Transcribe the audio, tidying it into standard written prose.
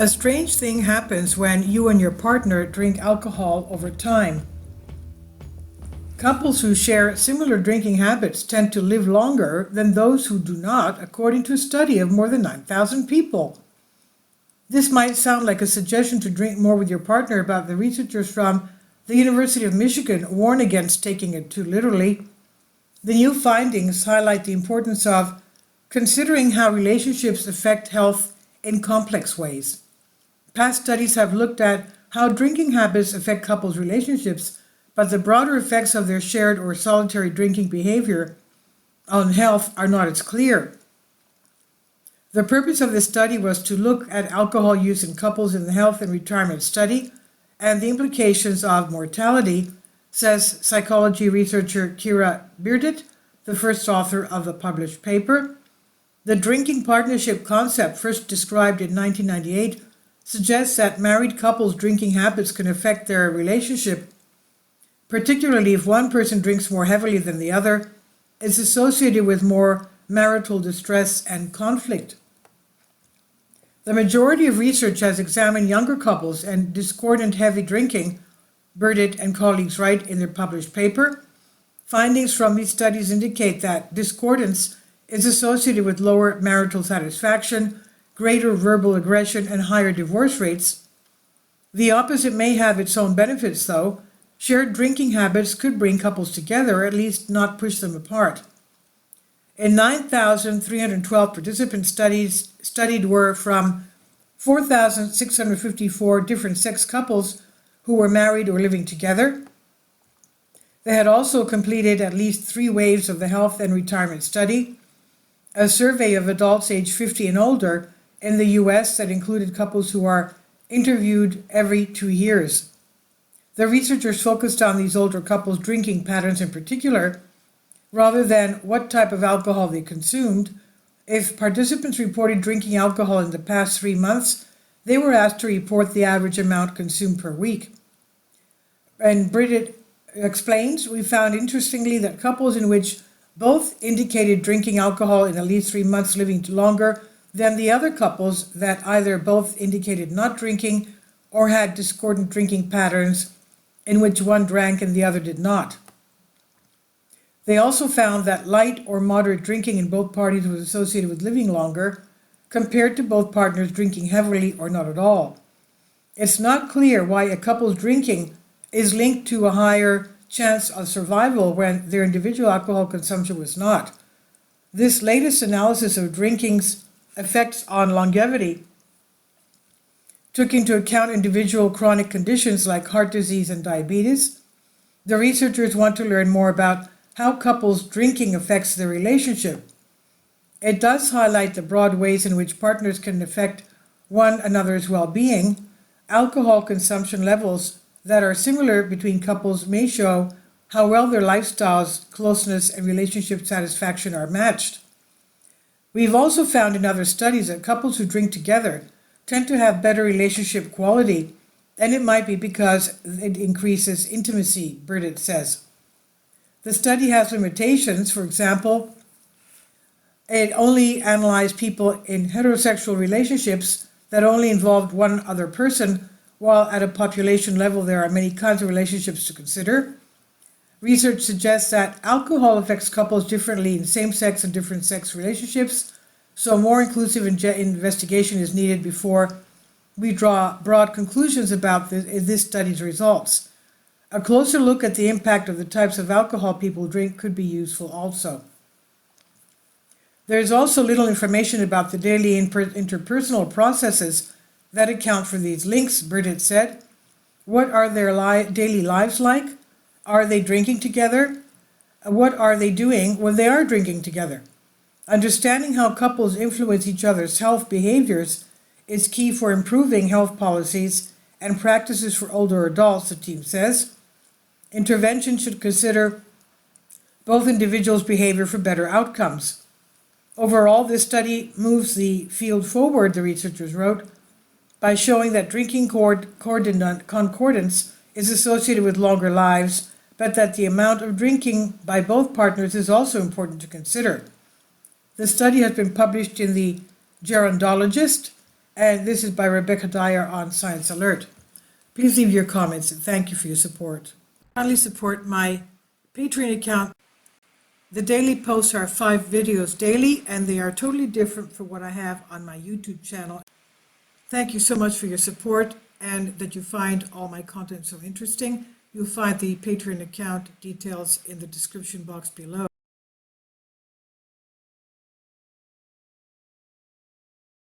A strange thing happens when you and your partner drink alcohol over time. Couples who share similar drinking habits tend to live longer than those who do not, according to a study of more than 9,000 people. This might sound like a suggestion to drink more with your partner, but the researchers from the University of Michigan warn against taking it too literally. The new findings highlight the importance of considering how relationships affect health in complex ways. Past studies have looked at how drinking habits affect couples' relationships, but the broader effects of their shared or solitary drinking behavior on health are not as clear. The purpose of this study was to look at alcohol use in couples in the Health and Retirement Study and the implications of mortality, says psychology researcher Kira Beardet, the first author of the published paper. The drinking partnership concept, first described in 1998, suggests that married couples' drinking habits can affect their relationship, particularly if one person drinks more heavily than the other. It's associated with more marital distress and conflict. The majority of research has examined younger couples and discordant heavy drinking, Beardet and colleagues write in their published paper. Findings from these studies indicate that discordance is associated with lower marital satisfaction, greater verbal aggression, and higher divorce rates. The opposite may have its own benefits, though. Shared drinking habits could bring couples together, or at least not push them apart. In 9,312 participants studied were from 4,654 different sex couples who were married or living together. They had also completed at least 3 waves of the Health and Retirement Study, a survey of adults aged 50 and older in the US that included couples who are interviewed every 2 years. The researchers focused on these older couples' drinking patterns in particular, rather than what type of alcohol they consumed. If participants reported drinking alcohol in the past 3 months, they were asked to report the average amount consumed per week. And Beardet explains, we found interestingly that couples in which both indicated drinking alcohol in at least 3 months living longer than the other couples that either both indicated not drinking or had discordant drinking patterns in which one drank and the other did not. They also found that light or moderate drinking in both parties was associated with living longer, compared to both partners drinking heavily or not at all. It's not clear why a couple's drinking is linked to a higher chance of survival when their individual alcohol consumption was not. This latest analysis of drinking's effects on longevity took into account individual chronic conditions like heart disease and diabetes. The researchers want to learn more about how couples' drinking affects their relationship. It does highlight the broad ways in which partners can affect one another's well-being. Alcohol consumption levels that are similar between couples may show how well their lifestyles, closeness, and relationship satisfaction are matched. We've also found in other studies that couples who drink together tend to have better relationship quality, and it might be because it increases intimacy, Beardet says. The study has limitations. For example, it only analyzed people in heterosexual relationships that only involved one other person, while at a population level there are many kinds of relationships to consider. Research suggests that alcohol affects couples differently in same-sex and different-sex relationships, so more inclusive investigation is needed before we draw broad conclusions about this study's results. A closer look at the impact of the types of alcohol people drink could be useful also. There is also little information about the daily interpersonal processes that account for these links, Beardet said. What are their daily lives like? Are they drinking together? What are they doing when they are drinking together? Understanding how couples influence each other's health behaviors is key for improving health policies and practices for older adults, the team says. Intervention should consider both individuals' behavior for better outcomes. Overall, this study moves the field forward, the researchers wrote, by showing that drinking concordance is associated with longer lives, but that the amount of drinking by both partners is also important to consider. The study has been published in the Gerontologist And this is by Rebecca Dyer on Science Alert. Please leave your comments and thank you for your support. Kindly support my Patreon account. The daily posts are 5 videos daily, and they are totally different from what I have on my YouTube channel. Thank you so much for your support and that you find all my content so interesting. You'll find the Patreon account details in the description box below.